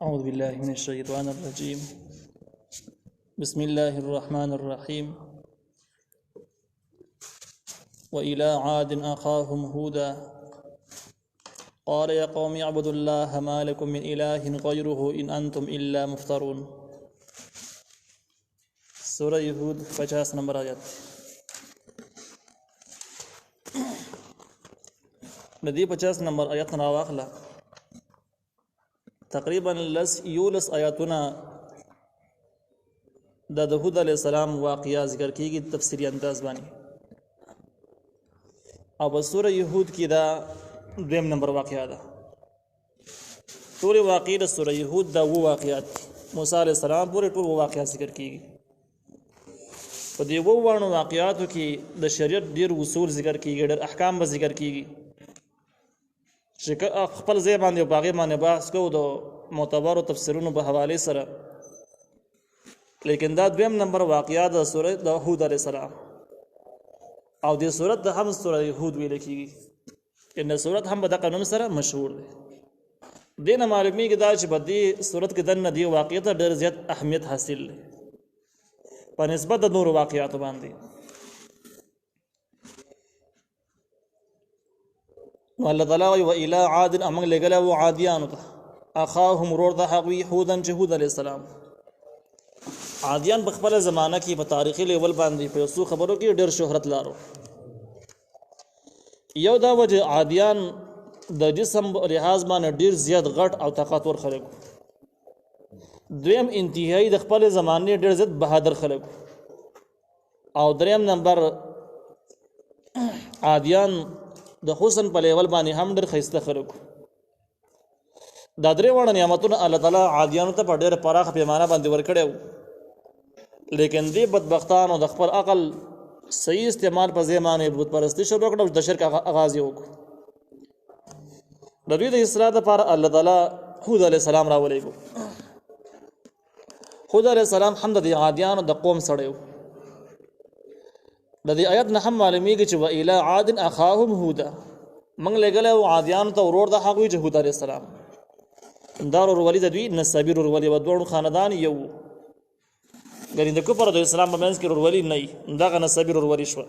أعوذ بالله من الشيطان الرجيم. بسم الله الرحمن الرحيم. وإلى عاد أخاهم هودا قال يا قوم اعبدوا الله ما لكم من إله غيره إن أنتم إلا مفترون. سورة یہود 50 نمبر آیت. ندی 50 نمبر آیت راواخلا تقریبا یولس آیاتنا د هود علیہ السلام واقعہ ذکر کیږي تفسیری انداز باندې، او په سوره یهود کې دا 2 نمبر واقعہ ده. ټول واقعې د سوره یهود دا وو واقعات موسی علیہ السلام پورې ټول واقعات ذکر کیږي. په دې وو واقعاتو کې د شریعت ډیر اصول ذکر کیږي، ډیر احکام به ذکر کیږي چې خپل ځای باندې او باغې باندې بحث کوو د معتبرو تفسیرونو په حواله سره. لیکن دا 2 نمبر واقعات د سوره د هود علیہ السلام او د سوره د هم سوره هود ویل کیږي، ان سوره هم د قانون سره مشهور ده. دینه معلومیږي دا چې په دې سوره کې دنه دی واقعیت ډېر زیات اهمیت حاصل لري په نسبت د نور واقعیات باندې. والله تعالی و الى عاد امن لګلا و عادیانو ته اخاهم رور د حقوی هودن جهود علیہ السلام. عادیان په خپل زمانہ کې په تاریخي لیول باندې په څو خبرو کې ډېر شهرت لارو. یو دا وجه عادیان د جسم لحاظ باندې ډېر زیات غټ او طاقتور خلک. دویم انتهایی د خپل زمانې ډېر زیات بهادر خلک. او دریم نمبر عادیان د حسن په لیول باندې هم ډېر ښایسته خلک. دا درې وړ نعمتونه الله تعالی عادیانو ته په ډېر پراخه پیمانه باندې ورکړي، لیکن دې بدبختانو د خپل عقل صحیح استعمال په ځای باندې بت پرستی شروع کړه او د شرک آغاز یې وکړ. د دوی د اصلاح لپاره الله تعالی هود علیہ السلام راولېږه. هود علیہ السلام هم د عادیانو د قوم سړی و. د دې آیت نه هم معلومیږي چې و الی عاد اخاهم هودا، موږ لګلې عادیانو ته ورور د هغوی چې هود علیہ السلام دار ورولي د دوی نسبی ورولي و دوه خاندان یو غری د کفر د اسلام په منځ کې ورولي نه دغه نسبی ورولي شو.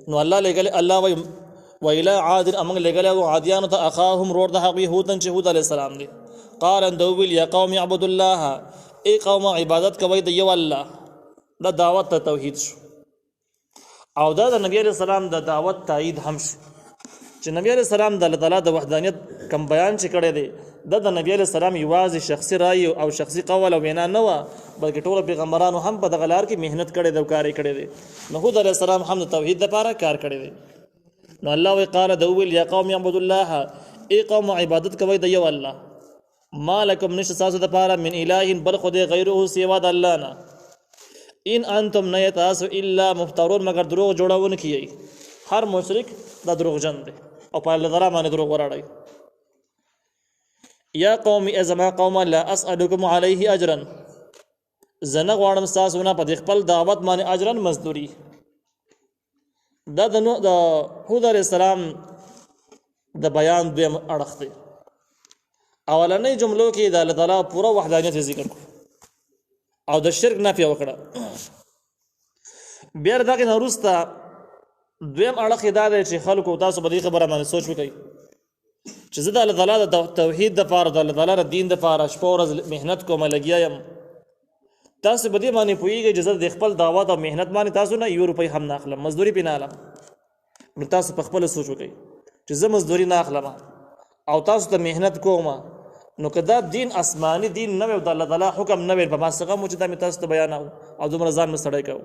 نو الله لګلې الله و الی عاد موږ لګلې عادیانو ته اخاهم ورور د هغوی هودن چې هود علیہ السلام دی. قال ان دویل یا قوم اعبدوا الله، ای قوم عبادت کوي د یو الله. دا دعوت ته توحید شو، او دا د نبی علیہ السلام د دعوت تایید هم شو چې نبی علیہ السلام د الله تعالی د وحدانیت کم بیان چې کړی دی د نبی علیہ السلام یوازې شخصي رائے او شخصي قول او وینا نه و، بلکې ټول پیغمبرانو هم په دغه لار کې مهنت کړی دی او کار یې کړی دی. نو هود علیہ السلام هم د توحید لپاره کار کړی دی. نو الله وی قال دویل یا قوم اعبدوا الله، ای قوم عبادت کوي د یو الله. ما لکم نشته تاسو لپاره من اله بل خدای غیره سوا د الله نه. ان انتم نه تاسو الا مفترون مگر دروغ جوړون کیي. هر مشرک دا دروغ جن دی او په الله تعالی باندې دروغ وراړي. یا قوم ازما قوم لا اسالکم علیه اجرا، زنه غواړم تاسو نه په خپل دعوت باندې اجرا مزدوری. دا د هود علیہ السلام د بیان دویم اړخ دی. اولنۍ جملو کې د الله تعالی پوره وحدانیت ذکر کړ او د شرک نفي وکړه. بیا دغه نه وروسته دویم اړخ دا دی چې خلکو تاسو په دې خبره باندې سوچ وکړئ چې زه د الله تعالی د توحید دپاره د الله تعالی د دین دپاره شپه ورځ محنت کوم لګیا یم. تاسو په دې باندې پوهېږئ چې زه د خپل دعوت او محنت باندې تاسو نه 1 روپۍ هم نه اخلم، مزدوري پې نه اخلم. نو تاسو په خپله سوچ وکړئ چې زه مزدوري نه اخلم او تاسو ته محنت کوم، نو که دا دین آسماني دین نه وي او د الله تعالی حکم نه وي په ما څه غم و چې دا مې تاسو ته بیانوو او دومره ځان مې ستړی کوو.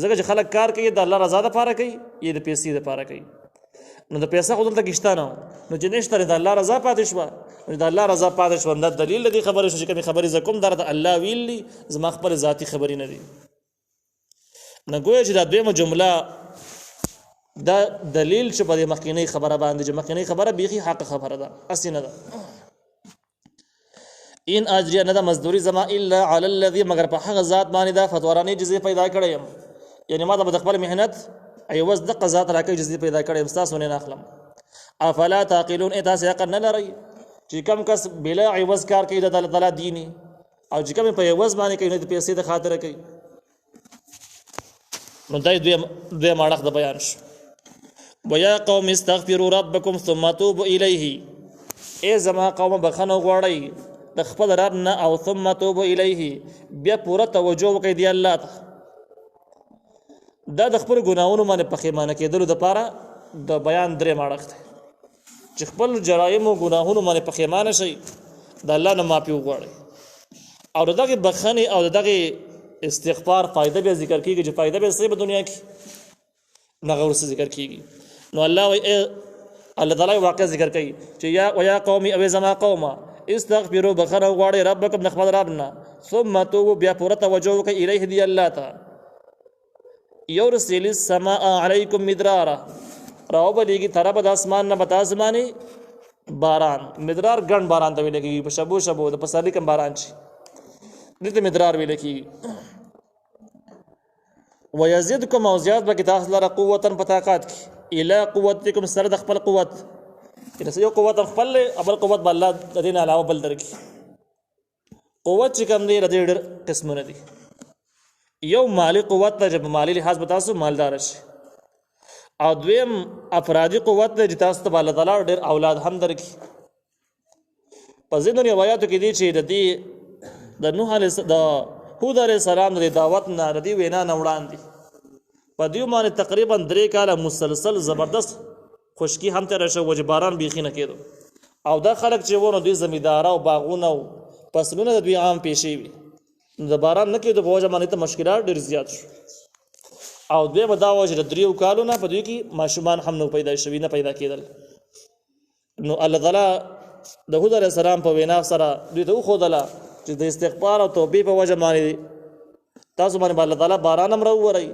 ځکه چې خلک کار کوي د الله رضا دپاره کوي یا د پیسې دپاره کوي. نو د پیسه خو دلته کې شته نه، نو چې نشته د الله رضا پاتې شوه، نو د الله رضا پاتې شوه دا دلیل د دې خبرې شو چې کومې خبرې زه کوم دا د الله ویلي زما خپل ذاتي خبرې نه دي. نو ګویا چې دا دویمه جمله دا دلیل چې په دې مخکینۍ خبره باندې چې مخکینۍ خبره بیخي حق خبره ده، اصلي نه ده. ان اجریه نه ده مزدوري زما الا علی الذی مگر په هغه ذات باندې دا فتورانې جزیه پیدا کړی یم، یعنی ما ته د خپل محنت ایوز د قضات راکې جزیه پیدا کړی یم، تاسو نه اخلم. افلا تعقلون، تاسو عقل نه لرئ چې کم کس بلا عوض کار کوي د الله تعالی دیني او چې کم په عوض باندې کوي د پیسې د خاطر کوي نو دای دوی ماړه د بیان شو ويا قوم استغفروا ربكم ثم توبوا اليه ای زما قوم بخنه غواړی د خپل رب نه او ثم توبوا الیه بیا پوره توجه وکړئ دی الله ته دا د خپل ګناہوں باندې پښیمانه کېدلو لپاره د بیان درې ماړه دی چې خپل جرایم او ګناہوں باندې پښیمانه شي د الله نه معافي وغواړي او دغه بخنه او دغه استغفار فائدہ به ذکر کیږي چې فائدہ به سره په دنیا کې نه غوړ ذکر کیږي نو الله تعالی واقع ذکر کوي چې یا قومي او زما قومه استغفروا بخنه غواړي ربکم نخبر ربنا ثم توبوا بیا پوره توجه وکړئ الیه دی الله ته یورسل السماء علیکم مدرارا راو بلیږي طرف د اسمان نه بتا زمانه باران مدرار ګڼ باران ته ویل کېږي په شبو د پسرلی کم باران شي دته مدرار ویل کېږي ويزيدكم او زیات به تاسو لپاره قوتن په طاقت کې الى قوتکم سره د خپل قوت کله یو قوت خپل ابل قوت بل الله د دین علاوه بل درکې قوت چې کوم دی د ډېر قسمونه دي یو مالی قوت ته جب مالی لحاظ به تاسو مالدار شي او دویم افرادی قوت ته چې تاسو ته الله تعالی ډېر اولاد هم درکې په ځینو روایتو کې دي چې د نوح علیه د هود علیه السلام د دعوت نه د وینا نه وړاندې په دیو باندې تقریبا 3 کاله مسلسل زبردست خشکی هم تر شو وجباران بیخي نه کېدو او دا خلک چې ونه دوی زمیدار او باغونه او فصلونه د دوی عام پیشي وي د باران نه کېدو په وجه باندې ته مشکلات ډېر زیات شو او دوی به دا وجه د 3 کالو نه په دوی کې ماشومان هم نو پیدا شوي نه پیدا کېدل نو الله تعالی د هود علیه السلام په وینا سره دوی ته خودله چې د استغفار او توبې په وجه باندې تاسو باندې الله تعالی باران هم راووري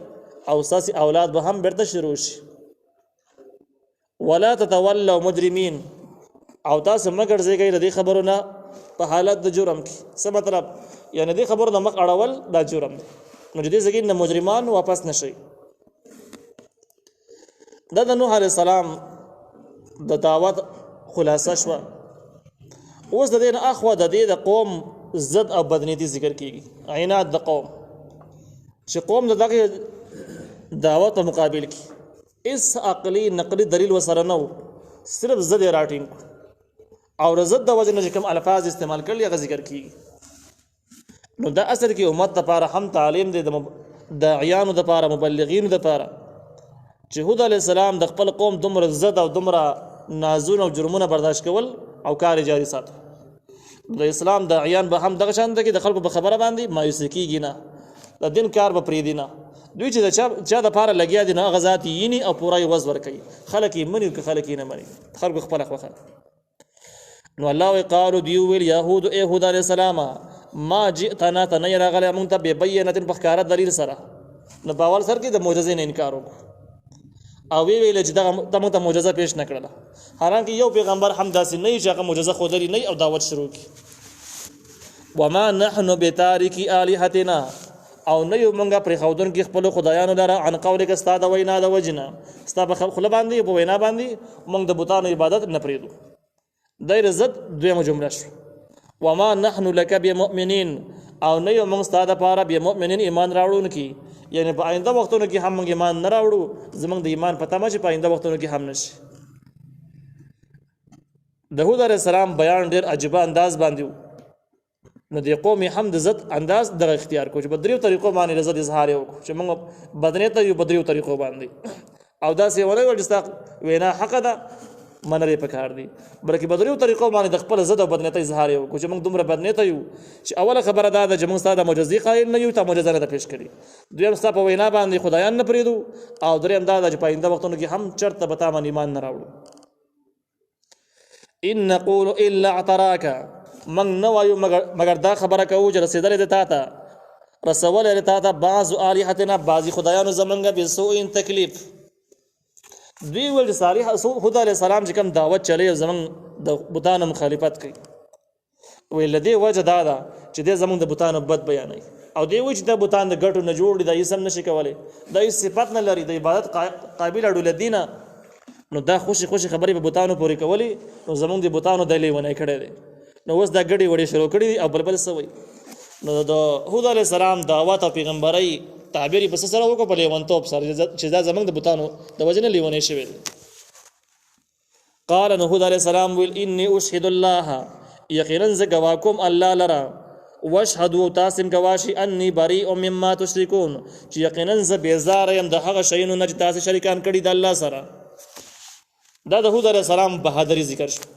او ساسي اولاد به هم برته شروع شي ولا تتولوا مجرمين او تاسو مګر زیږئ د خبرونه په حالت د جرم کې څه مطلب یعنی د خبرو د مخ اړول دا جرم دی نو دې زګین نه مجرمان واپس نشي د نوح علیه السلام د دعوت خلاصه شو اوس د دې اخوا د دې د قوم زد او بدنیتی ذکر کیږي عینات د قوم چې قوم دغه دعوت په مقابل کې اس عقلی نقلی دلیل وسره نو صرف زد راټینګ او زد د وجه نه کوم الفاظ استعمال کړل یا ذکر کیږي نو دا اثر کې امت لپاره هم تعلیم دی د عیانو لپاره مبلغین لپاره چې هود علی السلام د خپل قوم دومره زد او دومره نازونه او جرمونه برداشت کول او کار جاری ساتل د اسلام د عیان به هم دغه شان کې د خلکو په خبره باندې مایوس کیږي نه د دین کار به پری دی نه دوی چې چا د پاره لګیا دي نه غزات یینی او پورای وز ور کوي خلک یې منی که خلک یې نه منی خلکو خپل خوخه نو الله قالو دیو ویل يهود يهود علیہ السلام ما جئتنا تنير غلی مونږ ته به بینه په ښکارا دلیل سره نو باور سره کې د معجزې نه انکار وکړو او ویل چې دا مونږ ته معجزه پیش نکړه حالانکه یو پیغمبر هم داسې نه چې هغه معجزه خودلی نه او دعوت شروع کی وما نحن بتارکی الہتنا او نه یو مونږه پر خودن کې خپل خدایانو لره عن قولک استاد وینا د وجنا استاد خپل باندې په وینا باندې مونږ د بوتانو عبادت نه پریدو دیر زد دویمه جمله شو وما نحن لك بمؤمنین او نه یو مونږ ستاسو لپاره بمؤمنین ایمان راوړونکي یعنی په آینده وختونو کې هم مونږ ایمان نه راوړو زمونږ د ایمان پته ما چې په آینده وختونو کې هم نشي د هود علیه السلام بیان ډېر عجیب انداز باندې نو د قوم هم د زد انداز د اختیار کو چې بدریو طریقو باندې زد اظهار وکړو چې موږ بدنه ته یو بدریو طریقو باندې او دا سی ولې ورستا وینا حق ده منره پکار دي بلکې بدریو طریقو باندې د خپل زد او بدنه ته اظهار وکړو چې موږ دومره بدنه ته یو چې اوله خبره ده چې موږ ستاسو معجزې قائل نه یو ته معجزه نه پیش کړي دویم ستاسو په وینا باندې خدایان نه پریدو او دریم دا چې په آینده وختونو کې هم چرته به تا باندې ایمان نه راوړو ان نقول الا اعتراك من نوایو مگر دا خبره کوو چې رسیدلې ده تا ته رسولې ده تا ته بعض الہتنا بعضی خدایانو زمونږه بسوء تکلیف دوی ول صالح هود علیہ السلام چې کوم دعوت چلی زمون د بوتانو مخالفت کوي ویل دی وجه دا ده چې د زمون د بوتانو بد بیانوي او دی وجه د بوتان د ګټو نه جوړ دي د اسم نشي کولای د صفات نه لري د عبادت قابل اډول دینه نو دا خوشي خبرې په بوتانو پورې کولې نو زمونږ د بوتانو د لیونی کړی دی نو اوس دا ګډې وړې شروع کړي دي او بل څه وایي نو د هود علیه السلام دعوت او پیغمبرۍ تعبیر یې په څه سره وکړو په لیونتوب سره چې دا زمونږ د بوتانو د وجې نه لیونی شوی دی قال نو هود علیه السلام ویل انی اشهد الله یقینا زه ګواه کوم الله لره واشهدوا تاسم گواشی انی بریء مما تشركون چې یقینا زه بیزار یم د هغه شیونو نه چې تاسو شریکان کړي د الله سره دا د هود علیه السلام بهادری ذکر شو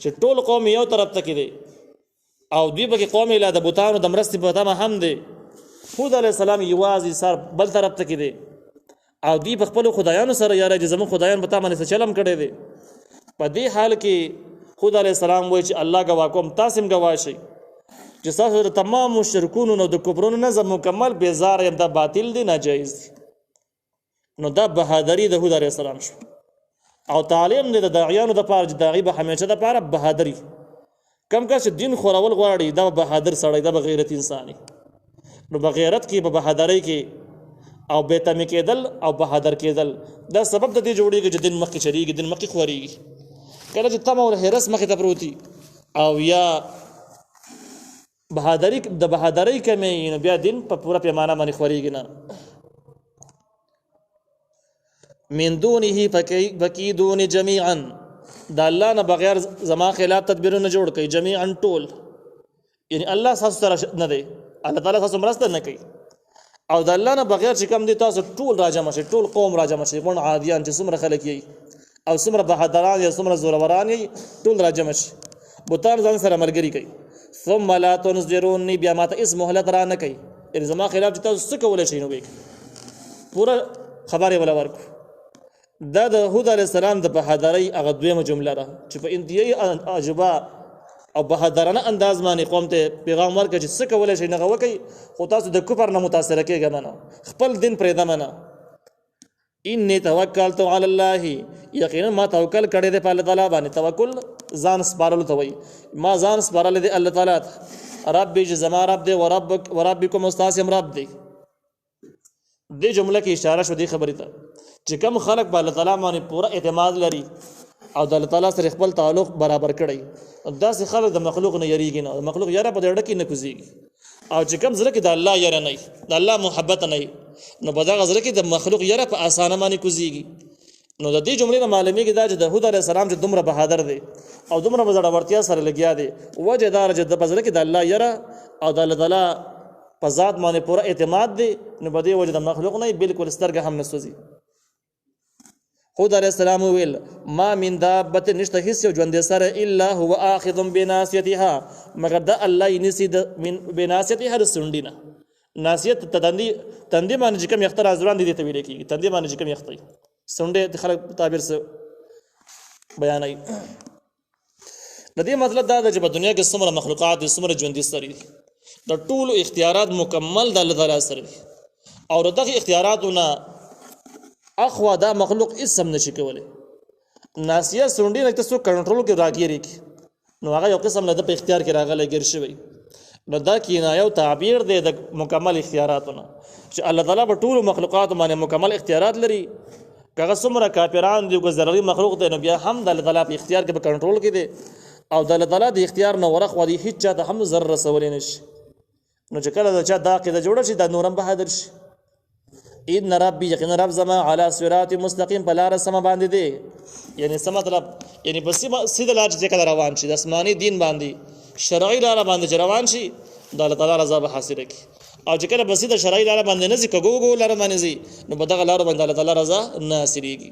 چې ټول قوم یو طرف ته کې دی او دوی به قوم لا د بوتانو د مرستې په تمه هم دی هود علیه السلام یوازې سر بل طرف ته کې دی او دوی په خپل خدایانو سره یاره چې زموږ خدایان په تا باندې څه چلم کړی دی په دې حال کې هود علیه السلام وایي چې الله ګواه کوم تاسو هم ګواه شئ چې تاسو د تمامو شرکونو نو د کفرونو نه زه مکمل بیزار یم دا باطل دی ناجایز دی نو دا بهادری د هود علیه السلام شو او تعلیم دی د داعیانو دپاره چې د هغې به همیشه دپاره بهادري کم کس چې دین خورول غواړي دا به بهادر سړی دا به غیرت انساني نو په غیرت کې په بهادرۍ کې او بېتمې کېدل او بهادر کېدل دا سبب د دې جوړېږي چې دین مخکې چلیږي دین مخکې خورېږي کله چې تمه او حرص مخې ته پروتي او یا د بهادرۍ کمې نو بیا دین په پوره پیمانه باندې خورېږي نه من دونه فکیدون جمیعا د الله نه بغیر زما خلاف تدبیرونه جوړ کړي جمیعا ټول یعنی الله تاسو سره نه دی الله تعالی تاسو مرسته نه کوي او د الله نه بغیر چې کوم دي تاسو ټول راجمع شئ ټول قوم راجمع شئ غون عادیان چې څومره خلک یي او څومره بهادران یا څومره زوروران یي ټول راجمع شئ بوتان ځان سره ملګری کوي ثم لا تنذروني بیا ماته اس مهلت را نه کوي یعنی زما خلاف چې تاسو څه کولای شئ نو پوره خبره ولا ورکو دا د هود علیه السلام د بهادرۍ هغه دویمه جمله ده چې په انتهایی عجبه او بهادرانه انداز باندې قوم ته پیغام ورکړي چې څه کولای شي نه وکړي خو تاسو د کفر نه متاثر کېږئ نه خپل دین پرېږده نه انی توکلت علی الله یقینا ما توکل کړی دی په الله تعالی باندې توکل ځان سپارلو ته وایي ما ځان سپارلی دی الله تعالی ربي چې زما رب دی وربکم استاسې هم رب دی دې جمله کې اشاره شو دې خبرې ته چې کوم خلک په الله تعالی باندې پوره اعتماد لري او د الله تعالی سره خپل تعلق برابر کړي داسې خلک د مخلوق نه یریږي نه د مخلوق یاره په دې کې نه کوزيږي او چې کوم زړه کې د الله یاره نه د الله محبت نه نو په دغه زړه کې د مخلوق یاره په اسانه باندې کوزيږي نو د دې جملې نه معلومیږي دا چې د هود علیه السلام چې دومره بهادر دی او دومره زړورتیا سره لګیا دی وجه دا چې د زړه کې د الله یاره او د الله تعالی په ذات باندې پوره اعتماد دی نو په دې وجه د مخلوق نه بالکل سترګه هم نه سوځي هود علیه السلام ویل ما من دابت نشته هیڅ یو ژوندی سره الا هو آخذ بناصیتها مگر د الله یې نیسي من بناصیتها د سونډي نه ناصیت تندي باندې چې کوم یخته راځوان دي ته ویل کېږي تندي باندې چې کوم یخته سونډې د خلک تعبیر سره بیانوي د دې مطلب دا ده چې په دنیا کې څومره مخلوقات دي څومره ژوندي سره دي د ټولو اختیارات مکمل د الله تعالی سره دي او دغه اختیاراتونه اخوا دا مخلوق اسم نشي کوله ناسیه سونډي نه تاسو کنټرول کې راګيري نو هغه یو قسم نه د اختیار کې راغلی ګر شوی نو دا کینا یو تعبیر دی د مکمل اختیاراتونه چې الله تعالی په ټولو مخلوقات باندې مکمل اختیارات لري هغه څومره کافران دي کو ضروري مخلوق دی نو بیا هم د الله تعالی په اختیار کې په کنټرول کې دی او د الله تعالی د اختیار نه ورخ ودی هیڅ چاته هم ذره رسولې نشي نو چې کله دا چا دا قاعده جوړه شي دا نورم بهادر شي ان ربي یقینا رب زما علی صراط مستقیم په لار سم باندې دی یعنی څه مطلب یعنی په سیده لار چې کله روان شي د آسماني دین باندې شرعي لار باندې روان شي د الله تعالی رضا به حاصل کی او چې کله په سیده شرعي لار باندې نه ځي کګوګو لار باندې ځي نو په دغه لار باندې الله تعالی رضا نه حاصلېږي